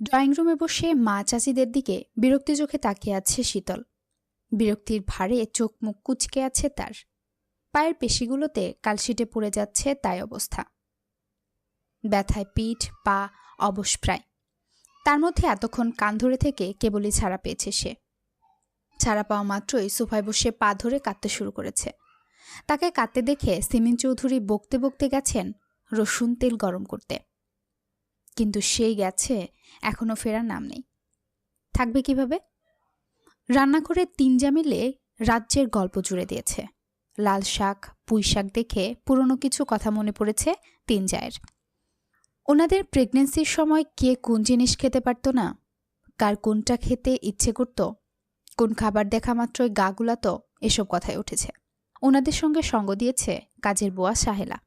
Drawing রুমে বসে মা চাচিদের দিকে বিরক্তি চোখে তাকিয়ে আছে শীতল। বিরক্তির ভারে চোখ মুখ কুঁচকে আছে তার। পায়ের পেশিগুলোতে কালশিটে পড়ে যাচ্ছে তাই অবস্থা। ব্যথায় পিঠ পা অবশ প্রায়। তার মধ্যে এতক্ষণ কান ধরে থেকে কেবলই ছাড়া পেয়েছে সে। ছাড়া পাওয়া মাত্রই সোফায় বসে পা ধরে কাঁদতে শুরু করেছে। তাকে কাঁদতে দেখে সিমিন চৌধুরী বকতে বকতে গেছেন রসুন তেল গরম করতে। কিন্তু সেই গেছে, এখনো ফেরার নাম নেই। থাকবে কিভাবে? রান্নাঘরে তিনজা মিলে রাজ্যের গল্প জুড়ে দিয়েছে। লাল শাক পুঁই শাক দেখে পুরনো কিছু কথা মনে পড়েছে তিনজায়ের। ওনাদের প্রেগনেন্সির সময় কে কোন জিনিস খেতে পারত না, কার কোনটা খেতে ইচ্ছে করত, কোন খাবার দেখা মাত্রই গা গুলাতো, এসব কথাই উঠেছে। ওনাদের সঙ্গে সঙ্গ দিয়েছে কাজের বুয়া সাহেলা।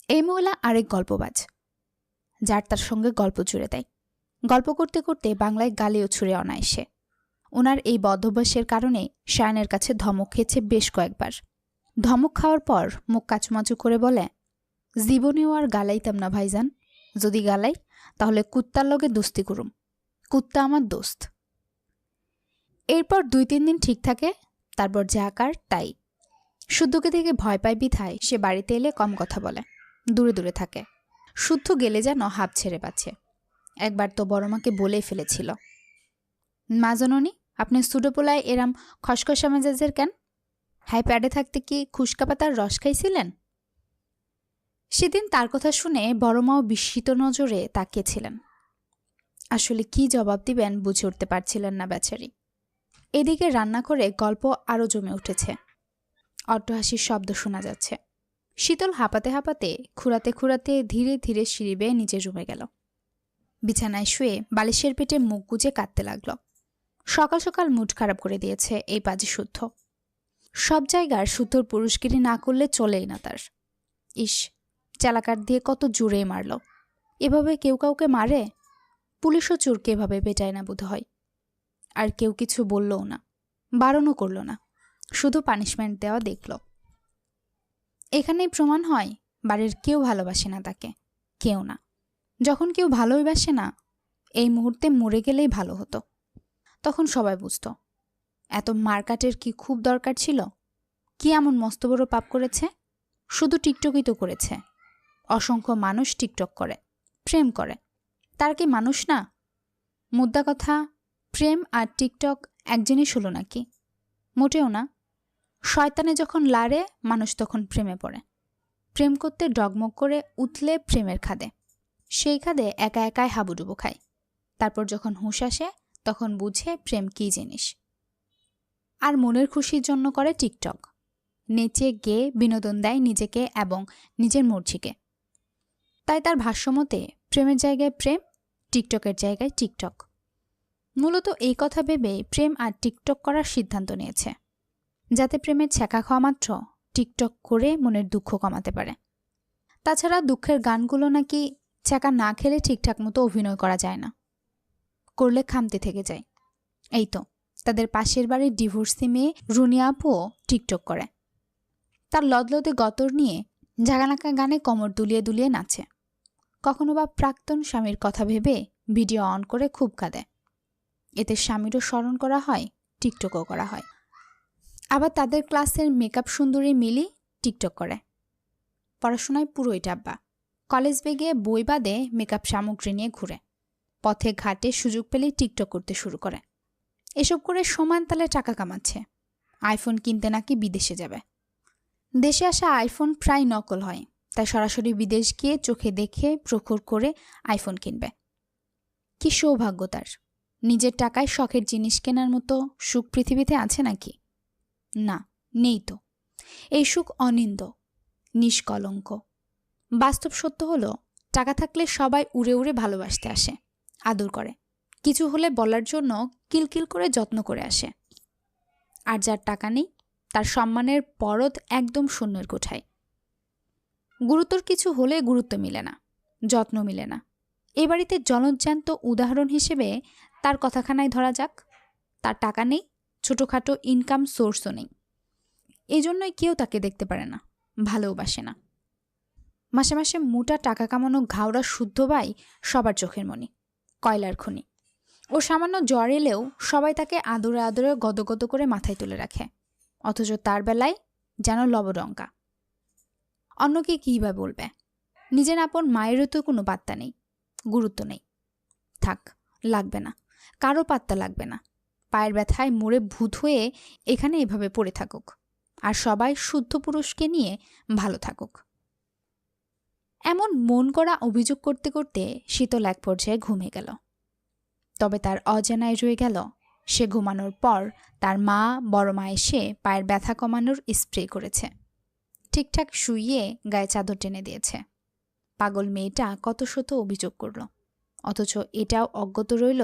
এই মহিলা আরেক গল্পবাজ, যার তার সঙ্গে গল্প জুড়ে দেয়। গল্প করতে করতে বাংলায় গালিও ছুড়ে অনায়াসে। ওনার এই বদভ্যাসের কারণে শায়নের কাছে ধমক খেয়েছে বেশ কয়েকবার। ধমক খাওয়ার পর মুখ কাচুমাচু করে বলে, জীবনেও আর গালাইতাম না ভাইজান, যদি গালাই তাহলে কুত্তার লগে দোস্তি করুম, কুত্তা আমার দোস্ত। এরপর 2-3 দিন ঠিক থাকে, তারপর যা আকার তাই। শুদ্ধকে দেখে ভয় পায় বিধায় সে বাড়িতে এলে কম কথা বলে, দূরে দূরে থাকে। শুদ্ধ গেলে যেন হাঁপ ছেড়ে পাচ্ছে। একবার তো বড়মাকে বলেই ফেলেছিল, মা জননী আপনি সুডোপোলায় এরাম খসখসা মেজাজের কেন? হাই প্যাডে থাকতে কি খুশকা পাতার রস খাইছিলেন? সেদিন তার কথা শুনে বড়মাও বিস্মিত নজরে তাকিয়েছিলেন। আসলে কি জবাব দিবেন বুঝে উঠতে পারছিলেন না বেচারি। এদিকে রান্না করে গল্প আরও জমে উঠেছে। অট্টহাসির শব্দ শোনা যাচ্ছে। শীতল হাঁপাতে হাঁপাতে খুঁড়াতে খুঁড়াতে ধীরে ধীরে সিঁড়ি বেয়ে নিচে রুমে গেল। বিছানায় শুয়ে বালিশের পেটে মুখ গুজে কাঁদতে লাগল। সকাল সকাল মুড খারাপ করে দিয়েছে এই পাজি শুদ্ধ। সব জায়গার শুদ্ধর পুরুষগিরি না করলে চলেই না তার। ইস, চালাকাট দিয়ে কত জোরেই মারল। এভাবে কেউ কাউকে মারে? পুলিশও চোরকে এভাবে পেটায় না বোধ হয়। আর কেউ কিছু বললও না, বারণও করল না, শুধু পানিশমেন্ট দেওয়া দেখল। এখানেই প্রমাণ হয় বাড়ির কেউ ভালোবাসে না তাকে, কেউ না। যখন কেউ ভালোবাসে না, এই মুহূর্তে মরে গেলেই ভালো হতো। তখন সবাই বুঝত এত মারকাটের কি খুব দরকার ছিল। কি এমন মস্ত বড় পাপ করেছে? শুধু টিকটকই তো করেছে। অসংখ্য মানুষ টিকটক করে, প্রেম করে, তার কি মানুষ না? মুদ্রা কথা, প্রেম আর টিকটক এক জিনিস হলো নাকি? মোটেও না। শয়তানে যখন লাড়ে মানুষ তখন প্রেমে পড়ে। প্রেম করতে ডগমগ করে উঠলে প্রেমের খাদে, সেই খাদে একা একাই হাবুডুবু খায়। তারপর যখন হুঁশ আসে তখন বুঝে প্রেম কী জিনিস। আর মনের খুশির জন্য করে টিকটক। নেচে গেয়ে বিনোদন দেয় নিজেকে এবং নিজের মর্জিকে। তাই তার ভাষ্যমতে প্রেমের জায়গায় প্রেম, টিকটকের জায়গায় টিকটক। মূলত এই কথা ভেবে প্রেম আর টিকটক করার সিদ্ধান্ত নিয়েছে, যাতে প্রেমের ছ্যাঁকা খাওয়া মাত্র টিকটক করে মনের দুঃখ কমাতে পারে। তাছাড়া দুঃখের গানগুলো নাকি ছ্যাঁকা না খেলে ঠিকঠাক মতো অভিনয় করা যায় না, করলে খামতে থেকে যায়। এই তো তাদের পাশের বাড়ির ডিভোর্সি মেয়ে রুনিয়া আপুও টিকটক করে। তার লদলদে গতর নিয়ে ঝাগানাকা গানে কোমর দুলিয়ে দুলিয়ে নাচে। কখনো বা প্রাক্তন স্বামীর কথা ভেবে ভিডিও অন করে খুব কাঁদে। এতে স্বামীরও স্মরণ করা হয়, টিকটকও করা হয়। আবার তাদের ক্লাসের মেকআপ সুন্দরী মিলি টিকটক করে। পড়াশোনায় পুরোই ডাব্বা। কলেজ বেগে বই বাদে মেকআপ সামগ্রী নিয়ে ঘুরে। পথে ঘাটে সুযোগ পেলেই টিকটক করতে শুরু করে। এসব করে সমান তালে টাকা কামাচ্ছে। আইফোন কিনতে নাকি বিদেশে যাবে। দেশে আসা আইফোন প্রায় নকল হয়, তাই সরাসরি বিদেশ গিয়ে চোখে দেখে প্রখর করে আইফোন কিনবে। কি সৌভাগ্য তার! নিজের টাকায় শখের জিনিস কেনার মতো সুখ পৃথিবীতে আছে নাকি? না, নেই তো। এই সুখ অনিন্দ, নিষ্কলঙ্ক। বাস্তব সত্য হলো, টাকা থাকলে সবাই উড়ে উড়ে ভালোবাসতে আসে, আদর করে, কিছু হলে বলার জন্য কিলকিল করে যত্ন করে আসে। আর যার টাকা নেই, তার সম্মানের পরদ একদম শূন্যের কোঠায়। গুরুতর কিছু হলে গুরুত্ব মিলে না, যত্ন মিলে না। এ বাড়িতে জলজ্যান্ত উদাহরণ হিসেবে তার কথাখানায় ধরা যাক। তার টাকা নেই, ছোটোখাটো ইনকাম সোর্সও নেই। এই জন্যই কেউ তাকে দেখতে পারে না, ভালোবাসে না। মাসে মাসে মোটা টাকা কামানো ঘাওড়া শুদ্ধ ভাই সবার চোখের মণি। কয়লার খনি। ও সামান্য জ্বর এলেও সবাই তাকে আদরে আদরে গদগদ করে মাথায় তুলে রাখে, অথচ তার বেলায় যেন লবডঙ্কা। অন্যকে কী বা বলবে? নিজের আপন মায়েরও তো কোনো পাত্তা নেই, গুরুত্ব নেই। থাক, লাগবে না, কারো পাত্তা লাগবে না। পায়ের ব্যথায় মরে ভূত হয়ে এখানে এভাবে পড়ে থাকুক, আর সবাই শুদ্ধ পুরুষকে নিয়ে ভালো থাকুক। এমন মন করা অভিযোগ করতে করতে শীতল এক পর্যায়ে ঘুমিয়ে গেল। তবে তার অজানায় রয়ে গেল, সে ঘুমানোর পর তার মা বড় মা এসে পায়ের ব্যথা কমানোর স্প্রে করেছে, ঠিকঠাক শুইয়ে গায়ে চাদর টেনে দিয়েছে। পাগল মেয়েটা কত শত অভিযোগ করল, অথচ এটাও অজ্ঞত রইল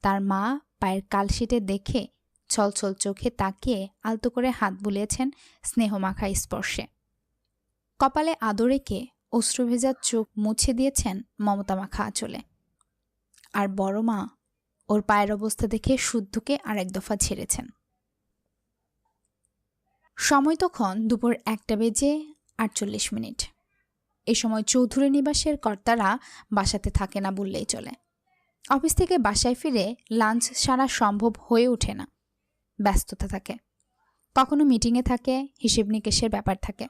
তার মা পায়ের কালশিটে দেখে ছলছল চোখে তাকিয়ে আলতো করে হাত বুলিয়েছেন স্নেহমাখা স্পর্শে। কপালে আদর রেখে অশ্রুভেজা চোখ মুছে দিয়েছেন মমতামাখা আঁচলে। আর বড় মা ওর পায়ের অবস্থা দেখে শুদ্ধকে আরেক দফা ছেড়েছেন। সময় তখন দুপুর 1:48। এ সময় চৌধুরী নিবাসের কর্তারা বাসাতে থাকে না বললেই চলে। অফিস থেকে বাসায় ফিরে লাঞ্চ সারা সম্ভব হয়ে ওঠে না, ব্যস্ততা থাকে, কখনো মিটিংয়ে থাকে, হিসেব নিকেশের ব্যাপার থাকে।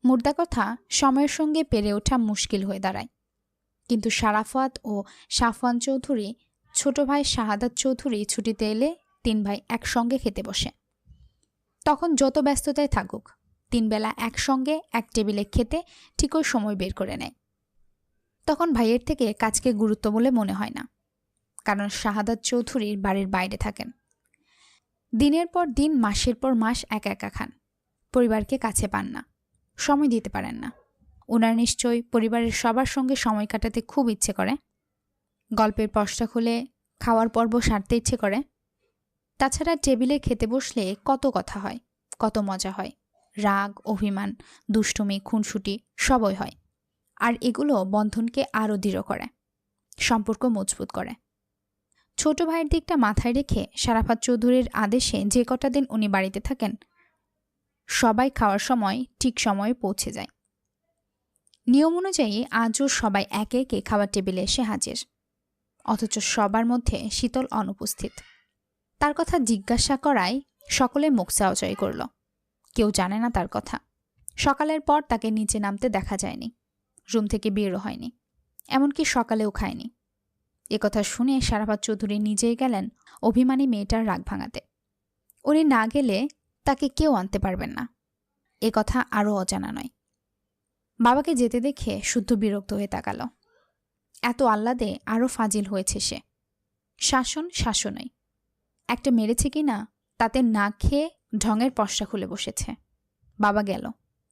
মুর্দা কথা, সময়ের সঙ্গে পেরে ওঠা মুশকিল হয়ে দাঁড়ায়। কিন্তু শারাফত ও সাফওয়ান চৌধুরী, ছোট ভাই শাহাদাত চৌধুরী ছুটিতে এলে 3 ভাই একসঙ্গে খেতে বসে। তখন যত ব্যস্ততায় থাকুক, 3 বেলা একসঙ্গে এক টেবিলে খেতে ঠিকই সময় বের করে নেয়। তখন ভাইয়ের থেকে কাজকে গুরুত্ব বলে মনে হয় না, কারণ শাহাদাত চৌধুরীর বাড়ির বাইরে থাকেন। দিনের পর দিন, মাসের পর মাস একা একা খান, পরিবারকে কাছে পান না, সময় দিতে পারেন না। ওনার নিশ্চয়ই পরিবারের সবার সঙ্গে সময় কাটাতে খুব ইচ্ছে করে, গল্পের পশটা খুলে খাওয়ার পর্ব সারতে ইচ্ছে করে। তাছাড়া টেবিলে খেতে বসলে কত কথা হয়, কত মজা হয়, রাগ, অভিমান, দুষ্টুমি, খুনসুটি সবই হয়। আর এগুলো বন্ধনকে আরও দৃঢ় করে, সম্পর্ক মজবুত করে। ছোট ভাইয়ের দিকটা মাথায় রেখে শারাফত চৌধুরীর আদেশে যে কটা দিন উনি বাড়িতে থাকেন, সবাই খাওয়ার সময় ঠিক সময়ে পৌঁছে যায়। নিয়ম অনুযায়ী আজও সবাই একে একে খাবার টেবিলে এসে হাজির, অথচ সবার মধ্যে শীতল অনুপস্থিত। তার কথা জিজ্ঞাসা করায় সকলে মুখ চাওয়াচাই করল। কেউ জানে না তার কথা। সকালের পর তাকে নিচে নামতে দেখা যায়নি, রুম থেকে বেরও হয়নি, এমনকি সকালেও খায়নি। একথা শুনে শারাফত চৌধুরী নিজেই গেলেন অভিমানী মেয়েটার রাগ ভাঙাতে। উনি না গেলে তাকে কেউ আনতে পারবেন না, একথা আরও অজানা নয়। বাবাকে যেতে দেখে শুদ্ধ বিরক্ত হয়ে তাকাল। এত আহ্লাদে আরও ফাজিল হয়েছে সে। শাসনই একটা মেরেছে কি না, তাতে না খেয়ে ঢঙের পশটা খুলে বসেছে। বাবা গেল,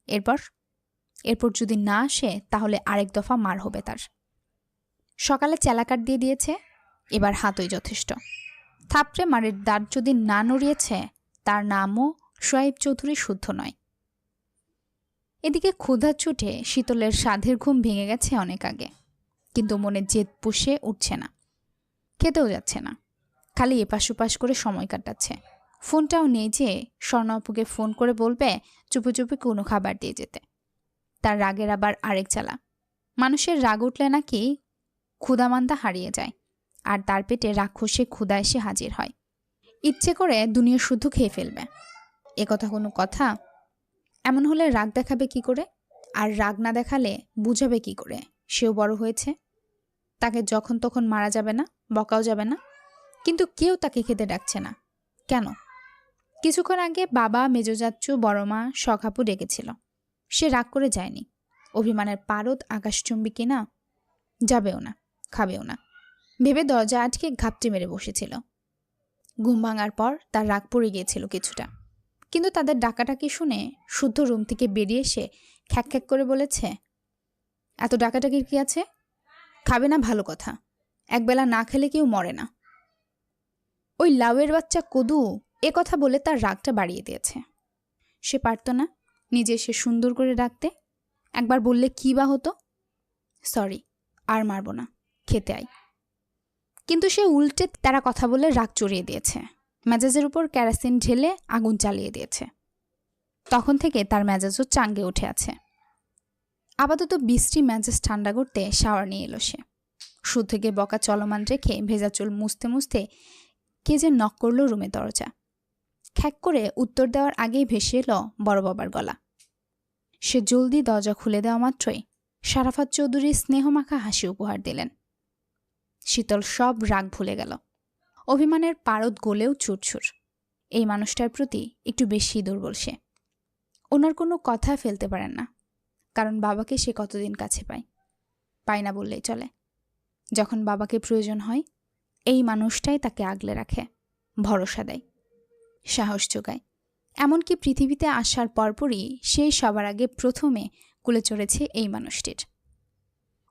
এরপর যদি না আসে তাহলে আরেক দফা মার হবে তার। সকালে চেলাকাট দিয়ে দিয়েছে, এবার হাতই যথেষ্ট। থাপড়ে মারের দাঁত যদি না নড়িয়েছে, তার নামও সোয়াইব চৌধুরী শুদ্ধ নয়। এদিকে ক্ষুধার চোটে শীতলের সাধের ঘুম ভেঙে গেছে অনেক আগে, কিন্তু মনে জেদ পুষে উঠছে না, খেতেও যাচ্ছে না, খালি এপাশ ওপাশ করে সময় কাটাচ্ছে। ফোনটাও নেই যে স্বর্ণা আপুকে ফোন করে বলবে চুপি চুপি কোনো খাবার দিয়ে যেতে। তার রাগের আবার আরেক জ্বালা, মানুষের রাগ উঠলে নাকি ক্ষুধামান্দা হারিয়ে যায়, আর তার পেটে রাক্ষসে ক্ষুধা এসে হাজির হয়, ইচ্ছে করে দুনিয়া শুদ্ধ খেয়ে ফেলবে। একথা কোনো কথা? এমন হলে রাগ দেখাবে কি করে? আর রাগ না দেখালে বুঝাবে কি করে সেও বড় হয়েছে? তাকে যখন তখন মারা যাবে না, বকাও যাবে না, কিন্তু কেউ তাকে খেতে ডাকছে না কেন? কিছুক্ষণ আগে বাবা, মেজোজাচ্চু, বড় মা, শখাপু ডেকেছিল, সে রাগ করে যায়নি। অভিমানের পারদ আকাশচুম্বী কিনা, যাবেও না, খাবেও না ভেবে দরজা আটকে ঘাপটি মেরে বসেছিল। ঘুম ভাঙার পর তার রাগ পড়ে গিয়েছিল কিছুটা, কিন্তু তাদের ডাকাটাকি শুনে শুদ্ধ রুম থেকে বেরিয়ে এসে খ্যাক খ্যাক করে বলেছে, এত ডাকাটাকির কি আছে? খাবে না ভালো কথা, একবেলা না খেলে কেউ মরে না। ওই লাউয়ের বাচ্চা কদু এ কথা বলে তার রাগটা বাড়িয়ে দিয়েছে। সে পারত না নিজে সে সুন্দর করে ডাকতে? একবার বললে কি বা হতো, সরি আর মারব না, খেতে আই। কিন্তু সে উল্টে তারা কথা বলে রাগ চড়িয়ে দিয়েছে, মেজাজের উপর কেরোসিন ঢেলে আগুন জ্বালিয়ে দিয়েছে। তখন থেকে তার মেজাজও চাঙ্গে উঠে আছে। আপাতত বৃষ্টি মেজাজ ঠান্ডা করতে শাওয়ার নিয়ে এলো সে। শুদ্ধকে বকা চলমান রেখে ভেজা চুল মুছতে মুছতে কে যে নক করলো রুমে দরজা। খ্যাক করে উত্তর দেওয়ার আগেই ভেসে এলো বড় বাবার গলা। সে জলদি দরজা খুলে দেওয়া মাত্রই শারাফাত চৌধুরী স্নেহমাখা হাসি উপহার দিলেন। শীতল সব রাগ ভুলে গেল। অভিমানের পারদ গলেও চুরছুর। এই মানুষটার প্রতি একটু বেশি দুর্বল সে। ওনার কোনো কথা ফেলতে পারেন না, কারণ বাবাকে সে কতদিন কাছে পায় না বললেই চলে। যখন বাবাকে প্রয়োজন হয়, এই মানুষটাই তাকে আগলে রাখে, ভরসা দেয়, সাহস যোগায়। এমনকি পৃথিবীতে আসার পরপরই সেই সবার আগে প্রথমে কুলে চড়েছে এই মানুষটির।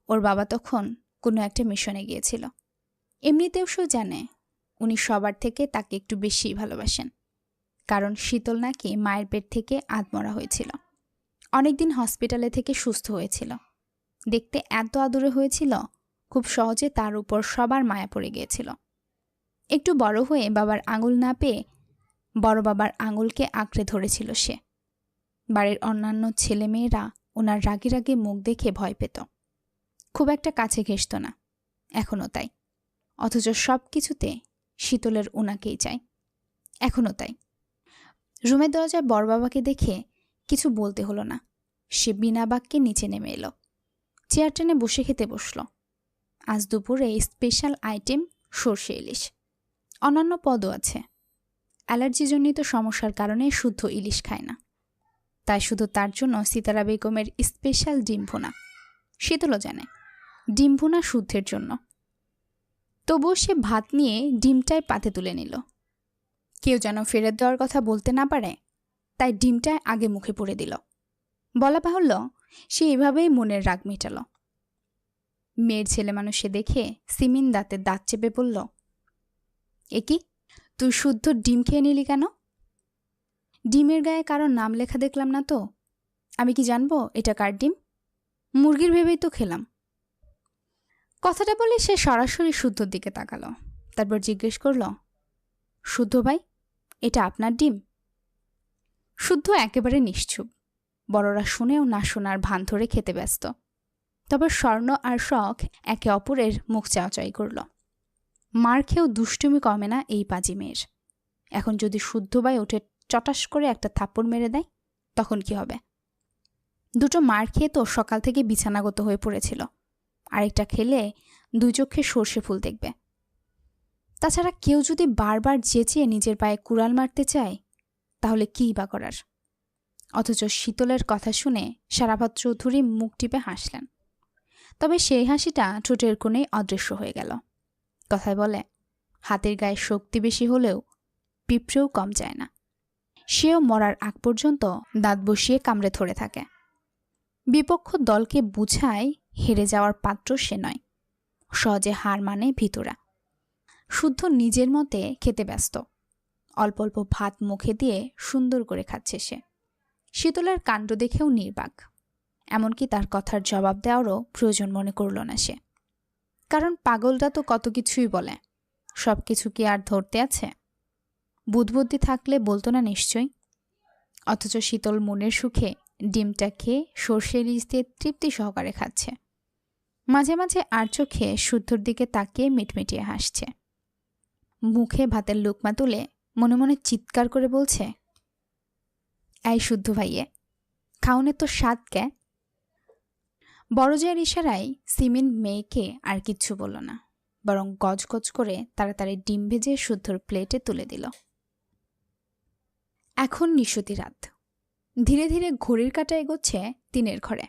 ওর বাবা তখন কোনো একটা মিশনে গিয়েছিল। এমনিতেও সে জানে উনি সবার থেকে তাকে একটু বেশিই ভালোবাসেন, কারণ শীতল নাকি মায়ের পেট থেকে আধমরা হয়েছিল। অনেকদিন হসপিটালে থেকে সুস্থ হয়েছিল। দেখতে এত আদুরে হয়েছিল, খুব সহজে তার উপর সবার মায়া পড়ে গিয়েছিল। একটু বড় হয়ে বাবার আঙুল না পেয়ে বড় বাবার আঙুলকে আঁকড়ে ধরেছিল সে। বাড়ির অন্যান্য ছেলেমেয়েরা ওনার রাগি রাগি মুখ দেখে ভয় পেত, খুব একটা কাছে ঘেঁষত না, এখনও তাই। অথচ সব কিছুতে শীতলের ওনাকেই চাই, এখনও তাই। রুমের দরজায় বড় বাবাকে দেখে কিছু বলতে হলো না। সে বিনা বাক্যে নিচে নেমে এলো, চেয়ার টেনে বসে খেতে বসল। আজ দুপুরে স্পেশাল আইটেম সর্ষে ইলিশ, অন্যান্য পদও আছে। অ্যালার্জিজনিত সমস্যার কারণে শুদ্ধ ইলিশ খায় না, তাই শুধু তার জন্য সিতারা বেগমের স্পেশাল ডিম ভুনা। শীতলও জানে ডিম ভুনা শুদ্ধের জন্য। তবুও সে ভাত নিয়ে ডিমটাই পাতে তুলে নিল। কেউ যেন ফেরত দেওয়ার কথা বলতে না পারে, তাই ডিমটায় আগে মুখে পুরে দিল। বলা বাহুল্য, সে এভাবেই মনের রাগ মেটাল। মেয়ের ছেলে মানুষে দেখে সিমিন দাঁতে দাঁত চেপে বলল, এ কি, তুই শুদ্ধ ডিম খেয়ে নিলি কেন? ডিমের গায়ে কারোর নাম লেখা দেখলাম না তো, আমি কি জানবো এটা কার ডিম? মুরগির ভেবেই তো খেলাম। কথাটা বলে সে সরাসরি শুদ্ধর দিকে তাকালো, তারপর জিজ্ঞেস করল, শুদ্ধ ভাই, এটা আপনার ডিম? শুদ্ধ একেবারে নিশ্চুপ। বড়রা শুনেও না শোনার ভান ধরে খেতে ব্যস্ত। তবে স্বর্ণ আর শখ একে অপরের মুখ চাওয়াচাই করল। মার খেয়েও দুষ্টুমি কমে না এই পাজি মেয়ের। এখন যদি শুদ্ধ ভাই উঠে চটাস করে একটা থাপ্পড় মেরে দেয়, তখন কি হবে? দুটো মার খেয়ে তো সকাল থেকে বিছানাগত হয়ে পড়েছিল, আরেকটা খেলে দুই চোখে সর্ষে ফুল দেখবে। তাছাড়া কেউ যদি বারবার চেঁচিয়ে নিজের পায়ে কুড়াল মারতে চায়, তাহলে কী বা করার? অথচ শীতলের কথা শুনে শারাফাত চৌধুরী মুখ টিপে হাসলেন। তবে সেই হাসিটা ঠোঁটের কোণে অদৃশ্য হয়ে গেল। কথায় বলে, হাতের গায়ে শক্তি বেশি হলেও পিঁপড়েও কম যায় না। সেও মরার আগ পর্যন্ত দাঁত বসিয়ে কামড়ে ধরে থাকে। বিপক্ষ দলকে বুঝায় হেরে যাওয়ার পাত্র সে নয়, সহজে হার মানে ভিতরা। শুদ্ধ নিজের মতে খেতে ব্যস্ত। অল্প অল্প ভাত মুখে দিয়ে সুন্দর করে খাচ্ছে সে। শীতলের কাণ্ড দেখেও নির্বাক। এমনকি তার কথার জবাব দেওয়ারও প্রয়োজন মনে করল না সে, কারণ পাগলটা তো কত কিছুই বলে, সব কিছু কি আর ধরতে আছে? বুদ্বুদ্ধি থাকলে বলতো না নিশ্চয়ই। অথচ শীতল মনের সুখে ডিমটা খেয়ে সর্ষে ইলিশ দিয়ে তৃপ্তি সহকারে খাচ্ছে। মাঝে মাঝে আর চোখে শুদ্ধর দিকে তাকিয়ে মিটমিটিয়ে হাসছে। মুখে ভাতের লুকমা তুলে মনে মনে চিৎকার করে বলছে, এই শুদ্ধ ভাইয়ে, খাওনে তো স্বাদ কে? বড় জয়ের ইশারায় সিমিন মেয়েকে আর কিচ্ছু বলল না, বরং গজগজ করে তাড়াতাড়ি ডিম ভেজে শুদ্ধর প্লেটে তুলে দিল। এখন নিশতি রাত। ধীরে ধীরে ঘড়ির কাঁটা এগোচ্ছে তিনের ঘরে।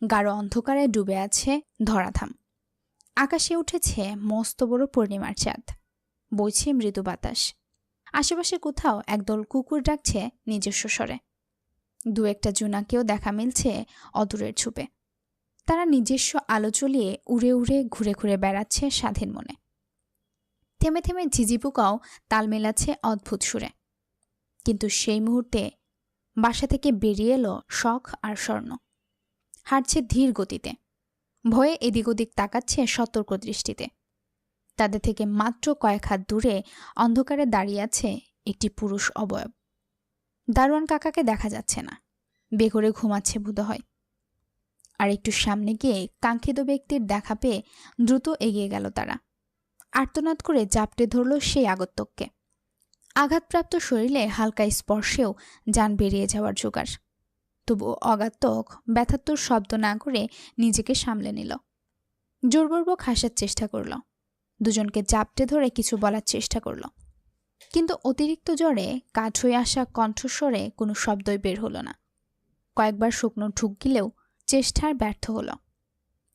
গাঢ় অন্ধকারে ডুবে আছে ধরাধাম। আকাশে উঠেছে মস্ত বড় পূর্ণিমার চাঁদ। বইছে মৃদু বাতাস। আশেপাশে কোথাও একদল কুকুর ডাকছে নিজস্ব স্বরে। দু একটা জোনাকেও দেখা মিলছে অদূরের ছুপে। তারা নিজস্ব আলো জ্বলিয়ে উড়ে উড়ে ঘুরে ঘুরে বেড়াচ্ছে স্বাধীন মনে। থেমে থেমে ঝিঝি পোকাও তাল মেলাচ্ছে অদ্ভুত সুরে। কিন্তু সেই মুহূর্তে বাসা থেকে বেরিয়ে এলো শখ আর স্বর্ণ। হাঁটছে ধীর গতিতে, ভয়ে এদিক ওদিক তাকাচ্ছে সতর্ক দৃষ্টিতে। তাদের থেকে মাত্র কয়েক হাত দূরে অন্ধকারে দাঁড়িয়ে আছে একটি পুরুষ অবয়ব। দারোয়ান কাকাকে দেখা যাচ্ছে না, বেঘরে ঘুমাচ্ছে বোধহয়। আর একটু সামনে গিয়ে কাঙ্ক্ষিত ব্যক্তির দেখা পেয়ে দ্রুত এগিয়ে গেল তারা। আর্তনাদ করে জাপটে ধরল সেই আগন্তুককে। আঘাতপ্রাপ্ত শরীরে হালকা স্পর্শেও যান বেরিয়ে যাওয়ার জোগাড়। তবু অগাত্মক ব্যথাত্মক শব্দ না করে নিজেকে সামলে নিল। জোরপূর্বক হাসার চেষ্টা করল। দুজনকে জাপটে ধরে কিছু বলার চেষ্টা করল, কিন্তু অতিরিক্ত জ্বরে কাঠ হয়ে আসা কণ্ঠস্বরে কোনো শব্দই বের হলো না। কয়েকবার শুকনো ঢুক গিলেও চেষ্টার ব্যর্থ হল।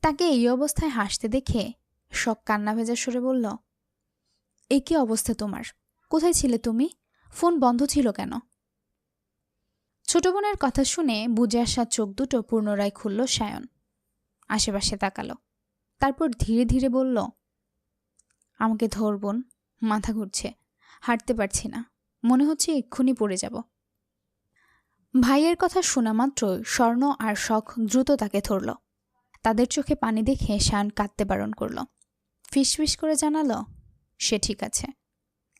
তাকে এই অবস্থায় হাসতে দেখে শখ কান্না ভেজা সরে বলল, এ কি অবস্থা তোমার? কোথায় ছিলে তুমি? ফোন বন্ধ ছিল কেন? ছোট বোনের কথা শুনে বুঝে আসা চোখ দুটো পুনরায় খুলল সায়ন। আশেপাশে তাকালো, তারপর ধীরে ধীরে বলল, আমাকে ধর বোন, মাথা ঘুরছে, হাঁটতে পারছি না, মনে হচ্ছে এক্ষুনি পড়ে যাব। ভাইয়ের কথা শোনা মাত্রই স্বর্ণ আর শখ দ্রুত তাকে ধরল। তাদের চোখে পানি দেখে সায়ন কাঁদতে বারণ করল। ফিসফিস করে জানালো সে ঠিক আছে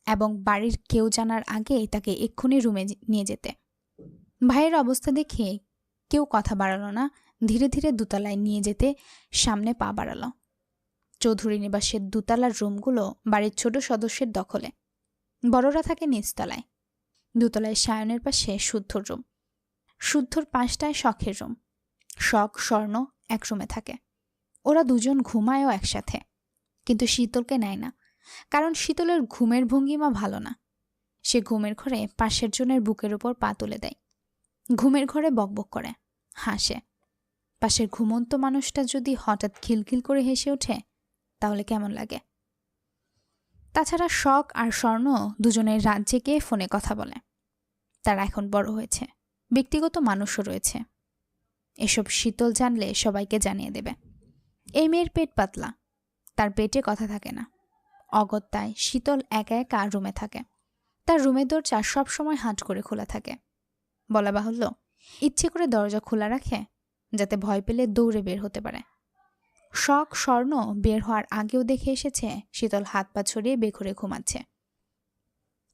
এবং বাড়ির কেউ জানার আগেই তাকে এক্ষুনি রুমে নিয়ে যেতে। ভাইয়ের অবস্থা দেখে কেউ কথা বাড়ালো না। ধীরে ধীরে দোতলায় নিয়ে যেতে সামনে পা বাড়ালো। চৌধুরী নিবাসের দোতলার রুমগুলো বাড়ির ছোট সদস্যের দখলে। বড়রা থাকে নিচতলায়। দোতলায় সায়নের পাশে শুদ্ধর রুম, শুদ্ধর পাশটায় শখের রুম। শখ স্বর্ণ এক রুমে থাকে। ওরা দুজন ঘুমায়ও একসাথে, কিন্তু শীতলকে নেয় না, কারণ শীতলের ঘুমের ভঙ্গিমা ভালো না। সে ঘুমের ঘরে পাশের জনের বুকের উপর পা তুলে দেয়। ঘুমের ঘরে বকবক করে, হাসে। পাশের ঘুমন্ত মানুষটা যদি হঠাৎ খিলখিল করে হেসে ওঠে তাহলে কেমন লাগে? তাছাড়া শখ আর স্বর্ণ দুজনের রাজ্যে গিয়ে ফোনে কথা বলে। তারা এখন বড় হয়েছে, ব্যক্তিগত মানুষও রয়েছে। এসব শীতল জানলে সবাইকে জানিয়ে দেবে। এই মেয়ের পেট পাতলা, তার পেটে কথা থাকে না। অগত্যায় শীতল একা একা রুমে থাকে। তার রুমের দরজা সবসময় হাট করে খোলা থাকে। বলা বাহুল্য, ইচ্ছে করে দরজা খোলা রাখে যাতে ভয় পেলে দৌড়ে বের হতে পারে। শখ স্বর্ণ বের হওয়ার আগেও দেখে এসেছে শীতল হাত পা ছড়িয়ে বেঘরে ঘুমাচ্ছে।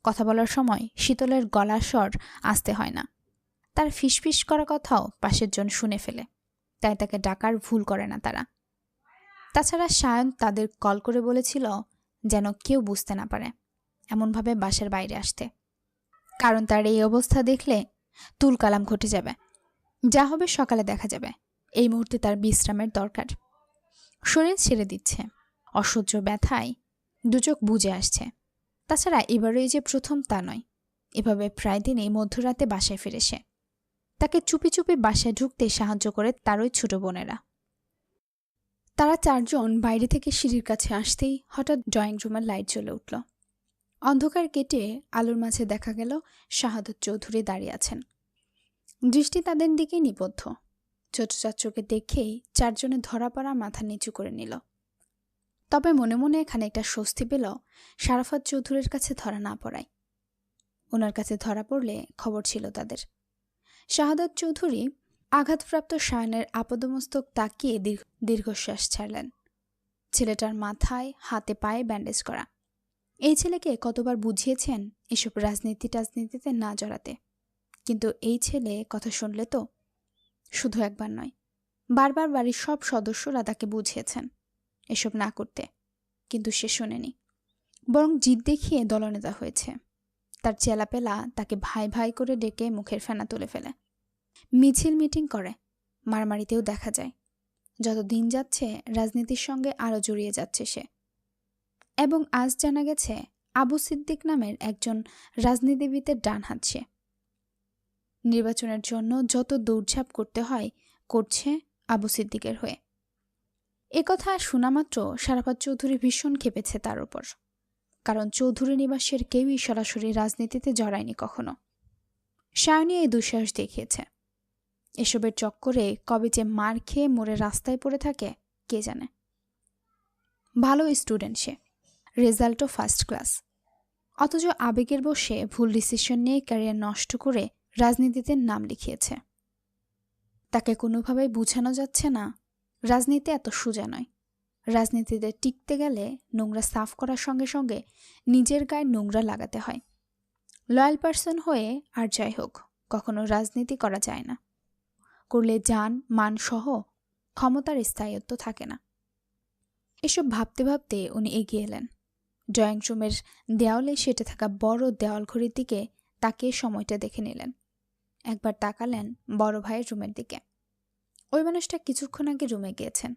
কথা বলার সময় শীতলের গলার স্বর আস্তে হয় না। তার ফিসফিস করা কথাও পাশের জন শুনে ফেলে, তাই তাকে ডাকার ভুল করে না তারা। তাছাড়া সায়ন তাদের কল করে বলেছিল যেন কেউ বুঝতে না পারে এমনভাবে বাসার বাইরে আসতে, কারণ তার এই অবস্থা দেখলে তুলকালাম ঘটে যাবে। যা হবে সকালে দেখা যাবে। এই মুহূর্তে তার বিশ্রামের দরকার। শরীর ছেড়ে দিচ্ছে, অসহ্য ব্যথায় দুচোখ বুজে আসছে। তাছাড়া এবারই যে প্রথম তা নয়, এভাবে প্রায় দিনই মধ্যরাতে বাসায় ফিরে সে। তাকে চুপি চুপি বাসায় ঢুকতে সাহায্য করে তার ওই ছোট বোনেরা। তারা চারজন বাইরে থেকে সিঁড়ির কাছে আসতেই হঠাৎ ড্রয়িং রুমের লাইট জ্বলে উঠল। অন্ধকার কেটে আলোর মাঝে দেখা গেল শাহাদত চৌধুরী দাঁড়িয়ে আছেন। দৃষ্টি তাদের দিকেই নিবদ্ধ। ছোট চাচুকে দেখেই চারজনে ধরা পড়া মাথা নিচু করে নিল। তবে মনে মনে খানিকটা স্বস্তি পেল শারাফাত চৌধুরীর কাছে ধরা না পড়ায়। ওনার কাছে ধরা পড়লে খবর ছিল তাদের। শাহাদত চৌধুরী আঘাতপ্রাপ্ত সায়নের আপাদমস্তক তাকিয়ে দীর্ঘশ্বাস ছাড়লেন। ছেলেটার মাথায় হাতে পায়ে ব্যান্ডেজ করা। এই ছেলেকে কতবার বুঝিয়েছেন এসব রাজনীতিতে না জড়াতে, কিন্তু এই ছেলে কথা শুনলে তো। শুধু একবার নয়, বারবার বাড়ির সব সদস্যরা তাকে বুঝিয়েছেন এসব না করতে, কিন্তু সে শোনেনি, বরং জিদ দেখিয়ে দলনেতা হয়েছে। তার চেলাপেলা তাকে ভাই ভাই করে ডেকে মুখের ফেনা তুলে ফেলে। মিছিল মিটিং করে, মারামারিতেও দেখা যায়। যত দিন যাচ্ছে রাজনীতির সঙ্গে আরও জড়িয়ে যাচ্ছে সে। এবং আজ জানা গেছে আবু সিদ্দিক নামের একজন রাজনীতিবিদের ডান হাত সে। নির্বাচনের জন্য যত দৌড়ঝাঁপ করতে হয় করছে আবু সিদ্দিকের হয়ে। একথা শোনামাত্র শারাফাত চৌধুরী ভীষণ ক্ষেপেছে তার ওপর, কারণ চৌধুরী নিবাসের কেউই সরাসরি রাজনীতিতে জড়ায়নি কখনো। সায়নী এই দুঃসাহস দেখিয়েছে। এসবের চক্করে কবে যে মার খেয়ে মরে রাস্তায় পড়ে থাকে কে জানে। ভালো স্টুডেন্ট সে, রেজাল্টও ফার্স্ট ক্লাস, অথচ আবেগের বশে ভুল ডিসিশন নিয়ে ক্যারিয়ার নষ্ট করে রাজনীতিতে নাম লিখিয়েছে। তাকে কোনোভাবেই বোঝানো যাচ্ছে না রাজনীতি এত সোজা নয়। রাজনীতিতে টিকতে গেলে নোংরা সাফ করার সঙ্গে সঙ্গে নিজের গায়ে নোংরা লাগাতে হয়। লয়াল পার্সন হয়ে আর যাই হোক কখনো রাজনীতি করা যায় না। করলে জান মান সহ ক্ষমতার স্থায়িত্ব থাকে না। এসব ভাবতে ভাবতে উনি এগিয়ে এলেন। ড্রয়িং রুমের দেওয়ালে সেটে থাকা বড় দেওয়াল ঘড়ির দিকে তাকিয়ে সময়টা দেখে নিলেন। একবার তাকালেন বড় ভাইয়ের রুমের দিকে। ওই মানুষটা কিছুক্ষণ আগে রুমে গিয়েছেন।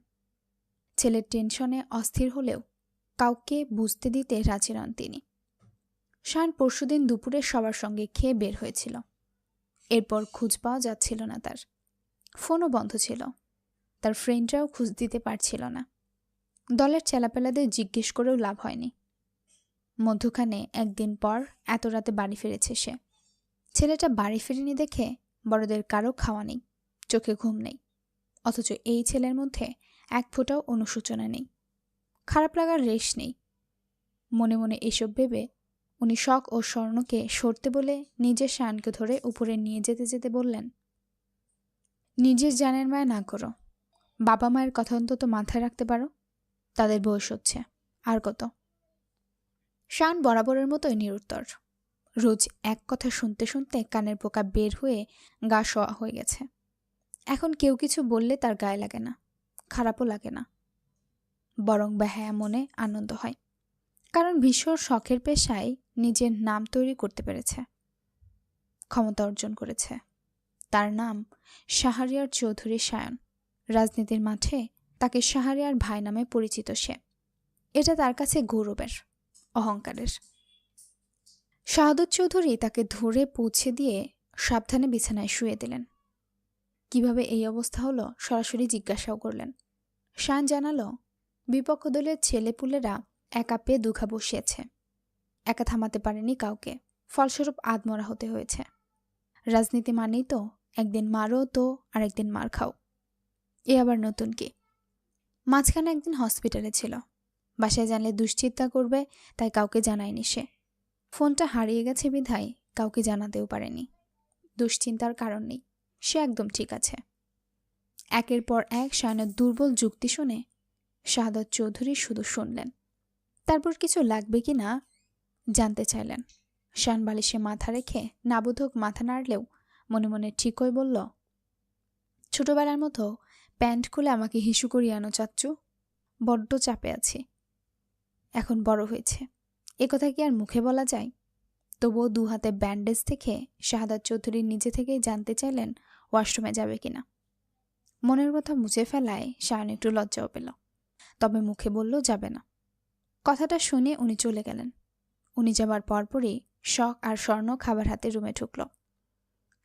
ছেলের টেনশনে অস্থির হলেও কাউকে বুঝতে দিতে রাজি নন তিনি। শায়ন পরশুদিন দুপুরে সবার সঙ্গে খেয়ে বের হয়েছিল। এরপর খোঁজ পাওয়া যাচ্ছিল না তার। ফোনও বন্ধ ছিল। তার ফ্রেন্ডরাও খোঁজ দিতে পারছিল না। দলের চেলাপেলাদের জিজ্ঞেস করেও লাভ হয়নি। মধ্যখানে একদিন পর এত রাতে বাড়ি ফিরেছে সে। ছেলেটা বাড়ি ফিরেনি দেখে বড়দের কারো খাওয়া নেই, চোখে ঘুম নেই। অথচ এই ছেলের মধ্যে এক ফোঁটাও অনুশোচনা নেই, খারাপ লাগার রেশ নেই। মনে মনে এসব ভেবে উনি শখ ও স্বর্ণকে সরতে বলে নিজের শায়নকে ধরে উপরে নিয়ে যেতে যেতে বললেন, নিজের জানের মায়া না করো। বাবা মায়ের কথা অন্তত মাথায় রাখতে পারো। তাদের বয়স হচ্ছে, আর কত। শায়ন বরাবরের মতোই নিরুত্তর। রোজ এক কথা শুনতে শুনতে কানের পোকা বের হয়ে গা শোয়া হয়ে গেছে। এখন কেউ কিছু বললে তার গায়ে লাগে না, খারাপও লাগে না, বরং বেহায়া মনে আনন্দ হয়। কারণ ভীষণ শখের পেশায় নিজের নাম তৈরি করতে পেরেছে, ক্ষমতা অর্জন করেছে। তার নাম শাহরিয়ার চৌধুরী শায়ন। রাজনীতির মাঠে তাকে শাহরিয়ার ভাই নামে পরিচিত সে। এটা তার কাছে গৌরবের, অহংকারের। শাহাদত চৌধুরী তাকে ধরে পৌঁছে দিয়ে সাবধানে বিছানায় শুয়ে দিলেন। কিভাবে এই অবস্থা হলো সরাসরি জিজ্ঞাসাও করলেন। শায়ন জানালো, বিপক্ষ দলের ছেলেপুলেরা একা পেয়ে দুঘা বসিয়েছে। একা থামাতে পারেনি কাউকে, ফলস্বরূপ আধমরা হতে হয়েছে। রাজনীতি মানেই তো একদিন মারো তো আর একদিন মার খাও। এ আবার নতুন কি? মাঝখানে একদিন হসপিটালে ছিল। বাসায় জানলে দুশ্চিন্তা করবে, তাই কাউকে জানায়নি সে। ফোনটা হারিয়ে গেছে বিধায় কাউকে জানাতেও পারেনি। দুশ্চিন্তার কারণ নেই, সে একদম ঠিক আছে। একের পর এক শায়নের দুর্বল যুক্তি শুনে শাহাদত চৌধুরী শুধু শুনলেন। তারপর কিছু লাগবে কি না জানতে চাইলেন। শায়ন বালিশে মাথা রেখে নাবোধক মাথা নাড়লেও মনে মনে ঠিকই বলল, ছোটবেলার মতো প্যান্ট খুলে আমাকে হিসু করিয়ে আনো চাচ্চু, বড্ড চাপে আছি। এখন বড় হয়েছে, এ কথা কি আর মুখে বলা যায়? তবুও দু হাতে ব্যান্ডেজ থেকে শাহাদাত চৌধুরী নিজে থেকেই জানতে চাইলেন ওয়াশরুমে যাবে কিনা। মনের কথা মুছে ফেলায় শায়ন একটু লজ্জাও পেল, তবে মুখে বলল যাবে না। কথাটা শুনে উনি চলে গেলেন। উনি যাবার পরপরই শখ আর স্বর্ণ খাবার হাতে রুমে ঢুকল।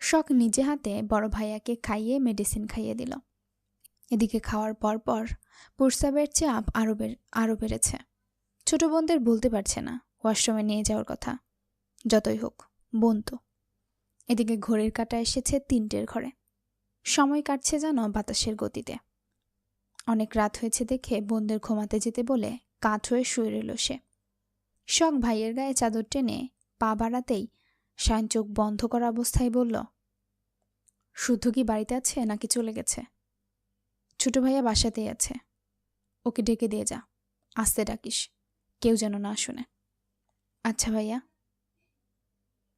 শখ নিজে হাতে বড় ভাইয়াকে খাইয়ে মেডিসিন খাইয়ে দিল। এদিকে খাওয়ার পরপর প্রস্রাবের চাপ আরও বেড়েছে। ছোট বোনদের বলতে পারছে না ওয়াশরুমে নিয়ে যাওয়ার কথা। যতই হোক বোন তো। এদিকে ঘড়ির কাঁটা এসেছে 3টের ঘরে। সময় কাটছে যেন বাতাসের গতিতে। অনেক রাত হয়েছে দেখে বোনদের ঘুমাতে যেতে বলে কাঠ হয়ে শুয়ে রইল সে। শখ ভাইয়ের গায়ে চাদর টেনে পা বাড়াতেই শায়ন চোখ বন্ধ করা অবস্থায় বলল, শুদ্ধ কি বাড়িতে আছে নাকি চলে গেছে? ছোট ভাইয়া বাসাতেই আছে, ওকে ডেকে দিয়ে যা, আস্তে ডাকিস, কেউ যেন না শুনে। আচ্ছা ভাইয়া।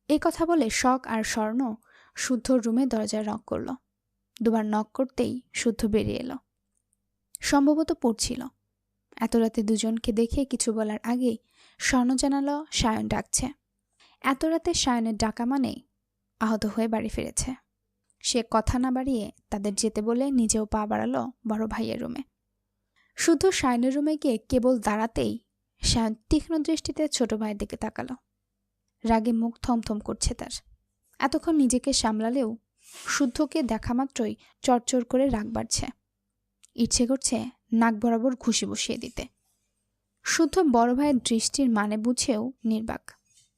এই কথা বলে শখ আর স্বর্ণ শুদ্ধর রুমে দরজায় নক করল। দুবার নক করতেই শুদ্ধ বেরিয়ে এলো। সম্ভবত পড়ছিল। এত রাতে দুজনকে দেখে কিছু বলার আগেই স্বর্ণ জানালো শায়ন ডাকছে। এত রাতে শায়নের ডাকা মানে আহত হয়ে বাড়ি ফিরেছে। সে কথা না বাড়িয়ে তাদের যেতে বলে নিজেও পা বাড়ালো বড় ভাইয়ের রুমে। শুদ্ধ শায়নের রুমে গিয়ে কেবল দাঁড়াতেই শায়ন তীক্ষ্ণ দৃষ্টিতে ছোট ভাইয়ের দিকে তাকালো। রাগে মুখ থমথম করছে তার। এতক্ষণ নিজেকে সামলালেও শুদ্ধকে দেখা মাত্রই চরচর করে রাগ বাড়ছে। ইচ্ছে করছে নাক বরাবর ঘুষি বসিয়ে দিতে। শুদ্ধ বড় ভাইয়ের দৃষ্টির মানে বুঝেও নির্বাক।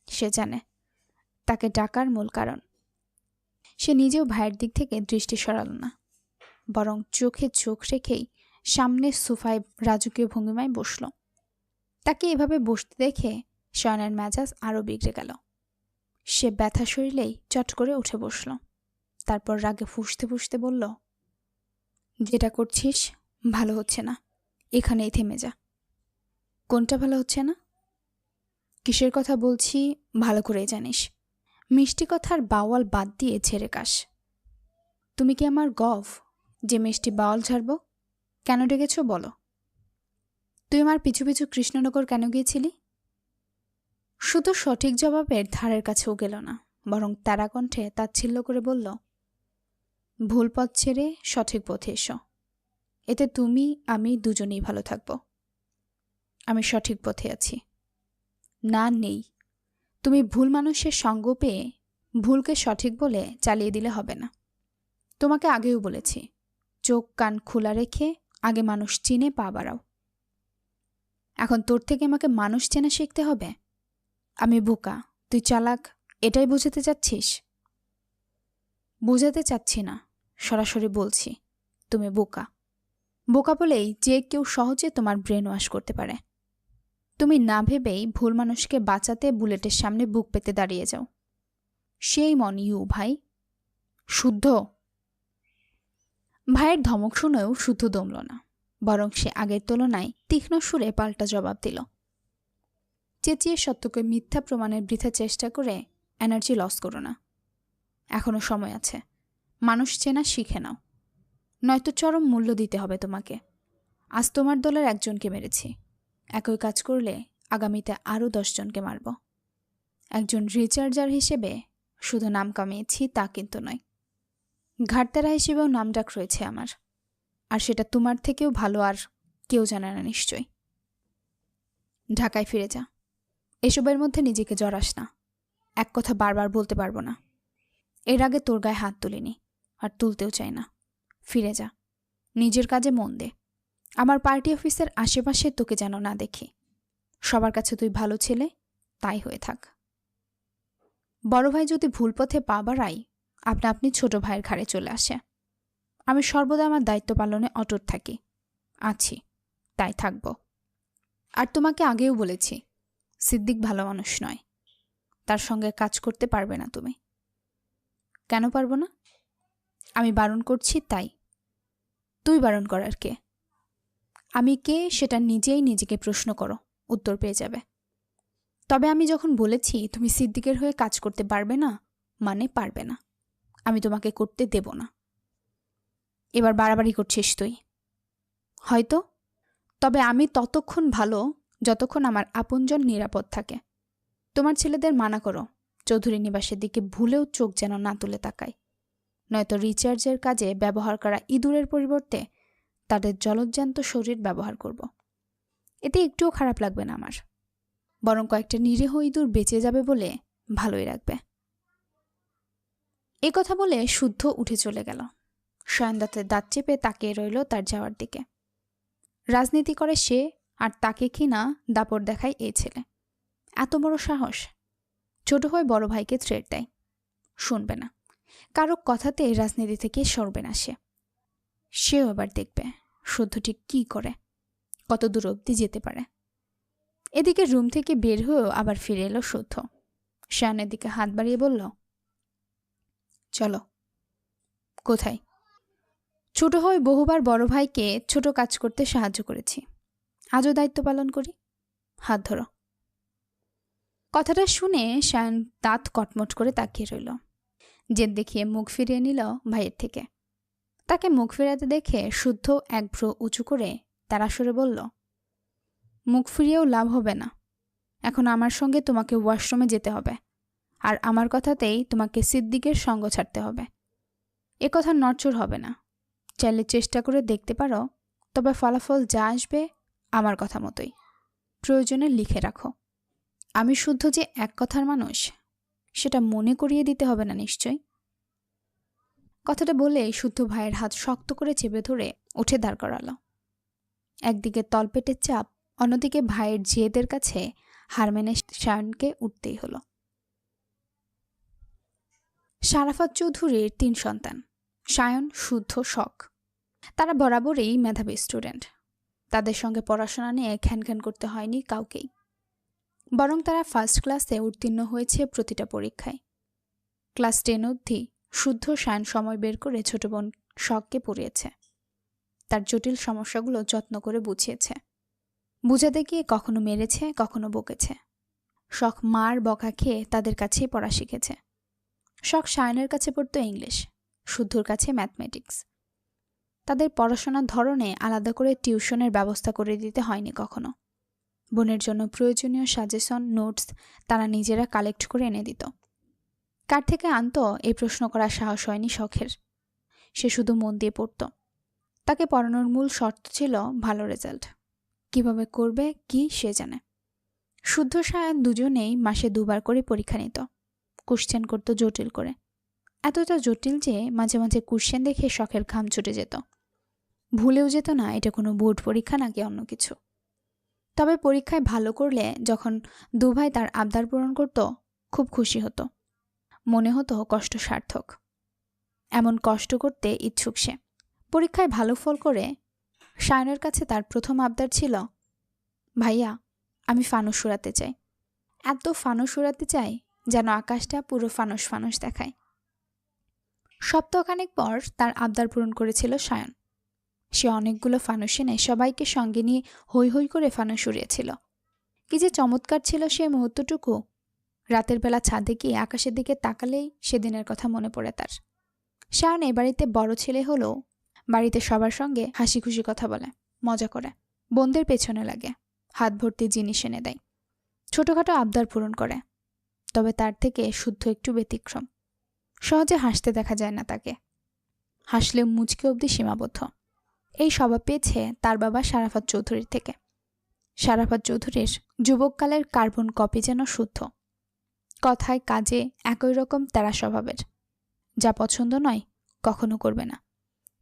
সে জানে তাকে ডাকার মূল কারণ। সে নিজেও ভাইয়ের দিক থেকে দৃষ্টি সরাল না, বরং চোখে চোখ রেখেই সামনে সোফায় রাজকীয় ভঙ্গিমায় বসল। তাকে এভাবে বসতে দেখে শায়নের মেজাজ আরও বিগড়ে গেল। সে ব্যথা শরীরেই চট করে উঠে বসল। তারপর রাগে ফুঁসতে ফুঁসতে বলল, যেটা করছিস ভালো হচ্ছে না, এখানেই থেমে যা। কোনটা ভালো হচ্ছে না? কিসের কথা বলছি ভালো করেই জানিস। মিষ্টি কথার বাওয়াল বাদ দিয়ে ছেড়ে কাস। তুমি কি আমার গভ যে মিষ্টি বাওয়াল ঝাড়ব? কেন ডেকেছ বলো। তুই আমার পিছু পিছু কৃষ্ণনগর কেন গিয়েছিলি? শুধু সঠিক জবাবের ধারের কাছেও গেল না, বরং তারা কণ্ঠে তাচ্ছিল্য করে বলল, ভুল পথ ছেড়ে সঠিক পথে এসো। এতে তুমি আমি দুজনেই ভালো থাকব। আমি সঠিক পথে আছি। না, নেই। তুমি ভুল মানুষের সঙ্গ পেয়ে ভুলকে সঠিক বলে চালিয়ে দিলে হবে না। তোমাকে আগেও বলেছি, চোখ কান খোলা রেখে আগে মানুষ চিনে পা বাড়াও। এখন তোর থেকে আমাকে মানুষ চেনা শিখতে হবে? আমি বোকা, তুই চালাক, এটাই বোঝাতে চাচ্ছিস? বোঝাতে চাচ্ছি না, সরাসরি বলছি, তুমি বোকা। বোকা বলেই যে কেউ সহজে তোমার ব্রেন ওয়াশ করতে পারে। তুমি না ভেবেই ভুল মানুষকে বাঁচাতে বুলেটের সামনে বুক পেতে দাঁড়িয়ে যাও। সেই মন ইউ ভাই। শুদ্ধ। ভাইয়ের ধমক শুনেও শুদ্ধ দমল না, বরং সে আগের তুলনায় তীক্ষ্ণ সুরে পাল্টা জবাব দিল। চেঁচিয়ে সত্যকে মিথ্যা প্রমাণের বৃথা চেষ্টা করে এনার্জি লস করো না। এখনো সময় আছে। মানুষ চেনা শিখে নাও, নয়তো চরম মূল্য দিতে হবে তোমাকে। আজ তোমার দলের একজনকে মেরেছি, একই কাজ করলে আগামীতে আরও 10 জনকে মারব। একজন রিচার্জার হিসেবে শুধু নাম কামিয়েছি তা কিন্তু নয়, ঘাটতারা হিসেবেও নামডাক রয়েছে আমার। আর সেটা তোমার থেকেও ভালো আর কেউ জানে না নিশ্চয়। ঢাকায় ফিরে যা। এসবের মধ্যে নিজেকে জড়াস না। এক কথা বারবার বলতে পারবো না। এর আগে তোর গায়ে হাত তুলিনি, আর তুলতেও চাই না। ফিরে যা, নিজের কাজে মন দে। আমার পার্টি অফিসের আশেপাশে তোকে যেন না দেখি। সবার কাছে তুই ভালো ছেলে, তাই হয়ে থাক। বড় ভাই যদি ভুল পথে পা বাড়ায়, আপনা আপনি ছোট ভাইয়ের ঘাড়ে চলে আসে। আমি সর্বদা আমার দায়িত্ব পালনে অটুট থাকি, আছি, তাই থাকব। আর তোমাকে আগেও বলেছি, সিদ্দিক ভালো মানুষ নয়। তার সঙ্গে কাজ করতে পারবে না তুমি। কেন পারবো না? আমি বারণ করছি তাই। তুই বারণ করার কে? আমি কে সেটা নিজেই নিজেকে প্রশ্ন করো, উত্তর পেয়ে যাবে। তবে আমি যখন বলেছি তুমি সিদ্দিকের হয়ে কাজ করতে পারবে না, মানে পারবে না। আমি তোমাকে করতে দেব না। এবার বাড়াবাড়ি করছিস তুই। হয়তো, তবে আমি ততক্ষণ ভালো যতক্ষণ আমার আপনজন নিরাপদ থাকে। তোমার ছেলেদের মানা করো চৌধুরী নিবাসের দিকে ভুলেও চোখ যেন না তুলে তাকায়, নয়তো রিচার্জের কাজে ব্যবহার করা ইঁদুরের পরিবর্তে তাদের জলজ্যান্ত শরীর ব্যবহার করব। এতে একটুও খারাপ লাগবে না আমার, বরং কয়েকটা নিরীহ ইঁদুর বেঁচে যাবে বলে ভালোই লাগবে। এ কথা বলে শুদ্ধ উঠে চলে গেল। শয়নদাতে দাঁত চেপে তাকিয়ে রইল তার যাওয়ার দিকে। রাজনীতি করে সে, আর তাকে কিনা দাপট দেখায় এই ছেলে। এত বড় সাহস! ছোট হয়ে বড় ভাইকে থ্রেট দেয়। শুনবে না, কারো কথাতে রাজনীতি থেকে সরবে না সে। সেও এবার দেখবে শুদ্ধ ঠিক কী করে, কত দূর অবধি যেতে পারে। এদিকে রুম থেকে বের হয়েও আবার ফিরে এলো শুদ্ধ। শায়নের দিকে হাত বাড়িয়ে বলল, চলো। কোথায়? ছোট হয়ে বহুবার বড় ভাইকে ছোট কাজ করতে সাহায্য করেছি, আজও দায়িত্ব পালন করি। হাত ধরো। কথাটা শুনে শায়ন দাঁত কটমট করে তাকিয়ে রইল। জেদ দেখিয়ে মুখ ফিরিয়ে নিল ভাইয়ের থেকে। তাকে মুখ ফেরাতে দেখে শুদ্ধ এক ভ্রু উঁচু করে তার আসরে বলল, মুখ ফিরিয়েও লাভ হবে না। এখন আমার সঙ্গে তোমাকে ওয়াশরুমে যেতে হবে, আর আমার কথাতেই তোমাকে সিদ্দিকের সঙ্গ ছাড়তে হবে। এ কথা নড়চড় হবে না। চাইলে চেষ্টা করে দেখতে পারো, তবে ফলাফল যা আসবে আমার কথা মতোই। প্রয়োজনে লিখে রাখো। আমি শুদ্ধ যে এক কথার মানুষ, সেটা মনে করিয়ে দিতে হবে না নিশ্চয়। কথাটা বলে শুদ্ধ ভাইয়ের হাত শক্ত করে চেপে ধরে উঠে দাঁড় করালো। একদিকে তলপেটের চাপ, অন্যদিকে ভাইয়ের জেদের কাছে হার মেনে শায়নকে উঠতেই হলো। শারাফাত চৌধুরীর 3 সন্তান, শায়ন, শুদ্ধ, শখ। তারা বরাবরই মেধাবী স্টুডেন্ট। তাদের সঙ্গে পড়াশোনা নিয়ে খ্যানখ্যান করতে হয়নি কাউকেই, বরং তারা ফার্স্ট ক্লাসে উত্তীর্ণ হয়েছে প্রতিটা পরীক্ষায়। ক্লাস 10 অবধি শুদ্ধ শায়ন সময় বের করে ছোট বোন শখকে পড়িয়েছে। তার জটিল সমস্যাগুলো যত্ন করে বুঝিয়েছে। বুঝাতে গিয়ে কখনো মেরেছে, কখনো বকেছে। শখ মার বকা খেয়ে তাদের কাছেই পড়া শিখেছে। শখ শায়নের কাছে পড়তো ইংলিশ, শুদ্ধর কাছে ম্যাথমেটিক্স। তাদের পড়াশোনার ধরনে আলাদা করে টিউশনের ব্যবস্থা করে দিতে হয়নি কখনো। বোনের জন্য প্রয়োজনীয় সাজেশন, নোটস তারা নিজেরা কালেক্ট করে এনে দিত। কার থেকে আনতো এই প্রশ্ন করার সাহস হয়নি শখের। সে শুধু মন দিয়ে পড়ত। তাকে পড়ানোর মূল শর্ত ছিল ভালো রেজাল্ট। কিভাবে করবে কি সে জানে। শুদ্ধ সায়ন দুজনেই মাসে 2 বার করে পরীক্ষা নিত। কোশ্চেন করত জটিল করে, এতটা জটিল যে মাঝে মাঝে কোশ্চেন দেখে শখের ঘাম ছুটে যেত। ভুলেও যেত না এটা কোনো বোর্ড পরীক্ষা নাকি অন্য কিছু। তবে পরীক্ষায় ভালো করলে যখন 2 ভাই তার আবদার পূরণ করত, খুব খুশি হতো। মনে হতো কষ্ট সার্থক। এমন কষ্ট করতে ইচ্ছুক সে। পরীক্ষায় ভালো ফল করে সায়নের কাছে তার প্রথম আবদার ছিল, ভাইয়া আমি ফানুস উড়াতে চাই। এত ফানুস উড়াতে চাই যেন আকাশটা পুরো ফানুস ফানুস দেখায়। সপ্তাহখানেক পর তার আবদার পূরণ করেছিল সায়ন। সে অনেকগুলো ফানুস এনে সবাইকে সঙ্গে নিয়ে হৈ হৈ করে ফানুস উড়িয়েছিল। কি যে চমৎকার ছিল সে মুহূর্তটুকু। রাতের বেলা ছাদে গিয়ে আকাশের দিকে তাকালেই সেদিনের কথা মনে পড়ে তার। সায়ন এ বাড়িতে বড় ছেলে হলেও বাড়িতে সবার সঙ্গে হাসি খুশি কথা বলে, মজা করে, বোনদের পেছনে লাগে, হাত ভর্তি জিনিস এনে দেয়, ছোটখাটো আবদার পূরণ করে। তবে তার থেকে শুদ্ধ একটু ব্যতিক্রম। সহজে হাসতে দেখা যায় না তাকে। হাসলেও মুচকি অবধি সীমাবদ্ধ। এই স্বভাব পেয়েছে তার বাবা শারাফাত চৌধুরীর থেকে। শারাফাত চৌধুরীর যুবককালের কার্বন কপি যেন শুদ্ধ। কথায় কাজে একই রকম তেরা স্বভাবের। যা পছন্দ নয় কখনো করবে না।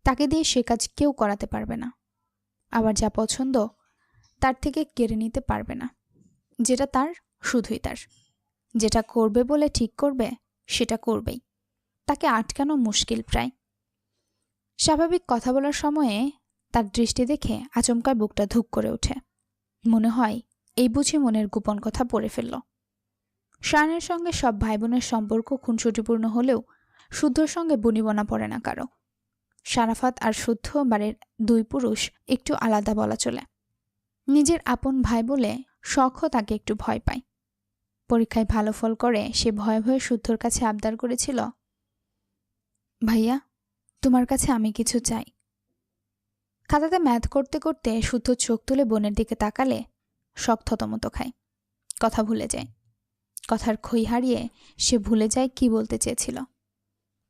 তাকে দিয়ে সে কাজ কেউ করাতে পারবে না। আবার যা পছন্দ তার থেকে কেড়ে নিতে পারবে না। যেটা তার শুধুই তার। যেটা করবে বলে ঠিক করবে সেটা করবেই। তাকে আটকানো মুশকিল প্রায়। স্বাভাবিক কথা বলার সময়ে তার দৃষ্টি দেখে আচমকা বুকটা ধুক করে ওঠে। মনে হয় এই বুঝি মনের গোপন কথা পড়ে ফেলল। শায়নের সঙ্গে সব ভাই বোনের সম্পর্ক খুনসুটিপূর্ণ হলেও শুদ্ধর সঙ্গে বনিবনা পড়ে না কারো। শারাফাত আর শুদ্ধ বাড়ির 2 পুরুষ একটু আলাদা বলা চলে। নিজের আপন ভাই বলে শখও তাকে একটু ভয় পায়। পরীক্ষায় ভালো ফল করে সে ভয়ে ভয়ে শুদ্ধর কাছে আবদার করেছিল, ভাইয়া তোমার কাছে আমি কিছু চাই। খাতাতে ম্যাথ করতে করতে শুদ্ধ চোখ তুলে বোনের দিকে তাকালে শখ থতমত খায়। কথা ভুলে যায়। কথার খই হারিয়ে সে ভুলে যায় কি বলতে চেয়েছিল।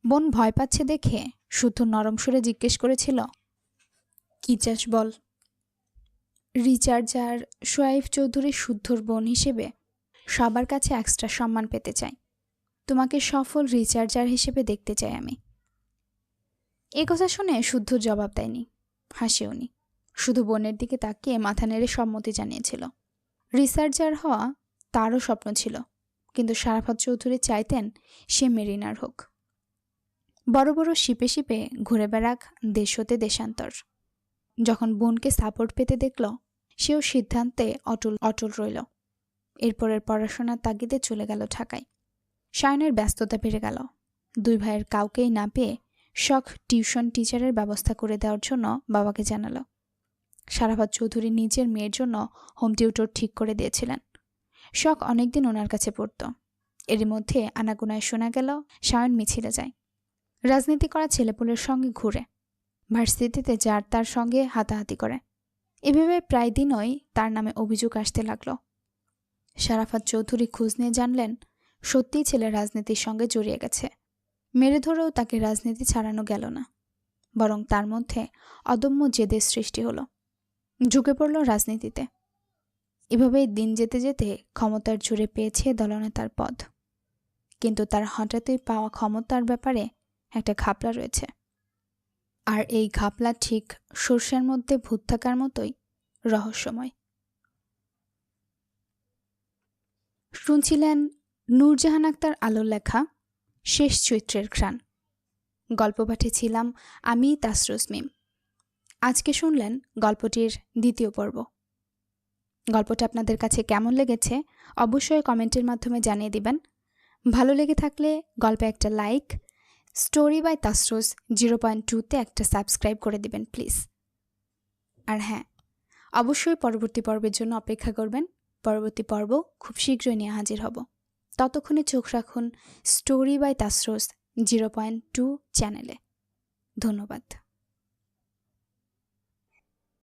বোন ভয় পাচ্ছে দেখে শুদ্ধ নরম সুরে জিজ্ঞেস করেছিল, কি চাস বল। রিচার্জার সোয়াইফ চৌধুরী শুদ্ধর বোন হিসেবে সবার কাছে এক্সট্রা সম্মান পেতে চাই। তোমাকে সফল রিচার্জার হিসেবে দেখতে চাই আমি। এ কথা শুনে শুদ্ধ জবাব দেয়নি, হাসিওনি। শুধু বোনের দিকে তাকিয়ে মাথা নেড়ে সম্মতি জানিয়েছিল। রিসার্চার হওয়া তারও স্বপ্ন ছিল, কিন্তু শারাফাত চৌধুরী চাইতেন সে মেরিনার হোক। বড় বড় শিপে শিপে ঘুরে বেড়াক দেশ হতে দেশান্তর। যখন বোনকে সাপোর্ট পেতে দেখল, সেও সিদ্ধান্তে অটল রইল। এরপরের পড়াশোনার তাগিদে চলে গেল ঢাকায়। সায়নের ব্যস্ততা বেড়ে গেল। 2 ভাইয়ের কাউকেই না পেয়ে শখ টিউশন টিচারের ব্যবস্থা করে দেওয়ার জন্য বাবাকে জানালো। শারাফাত চৌধুরী নিজের মেয়ের জন্য হোম টিউটর ঠিক করে দিয়েছিলেন। শখ অনেকদিন ওনার কাছে পড়ত। এরই মধ্যে আনাগোনায় শোনা গেল সায়ন মিছিলে যায়, রাজনীতি করা ছেলেপুলের সঙ্গে ঘুরে, ভার্সিটিতে যার তার সঙ্গে হাতাহাতি করে। এভাবে প্রায় দিনই তার নামে অভিযোগ আসতে লাগলো। শারাফাত চৌধুরী খোঁজ নিয়ে জানলেন সত্যিই ছেলে রাজনীতির সঙ্গে জড়িয়ে গেছে। মেরে ধরেও তাকে রাজনীতি ছাড়ানো গেল না, বরং তার মধ্যে অদম্য জেদের সৃষ্টি হলো। ঝুঁকে পড়ল রাজনীতিতে। এভাবেই দিন যেতে যেতে ক্ষমতার জোরে পেয়েছে দলনেতার পদ। কিন্তু তার হঠাৎই পাওয়া ক্ষমতার ব্যাপারে একটা ঘাপলা রয়েছে। আর এই ঘাপলা ঠিক সর্ষের মধ্যে ভূত থাকার মতোই রহস্যময়। শুনছিলেন নূরজাহান আক্তার আলোর লেখা শেষ চৈত্রের ঘ্রাণ। গল্প পাঠিয়েছিলাম আমি তাসরুস মিম। আজকে শুনলেন গল্পটির 2য় পর্ব। গল্পটা আপনাদের কাছে কেমন লেগেছে অবশ্যই কমেন্টের মাধ্যমে জানিয়ে দিবেন। ভালো লেগে থাকলে গল্পে একটা লাইক, স্টোরি বাই তাসরুস 0.2-তে একটা সাবস্ক্রাইব করে দিবেন প্লিজ। আর হ্যাঁ, অবশ্যই পরবর্তী পর্বের জন্য অপেক্ষা করবেন। পরবর্তী পর্ব খুব শীঘ্রই নিয়ে হাজির হব। ততক্ষণে চোখ রাখুন স্টোরি বাই তাসরুস 0.2 চ্যানেলে। ধন্যবাদ।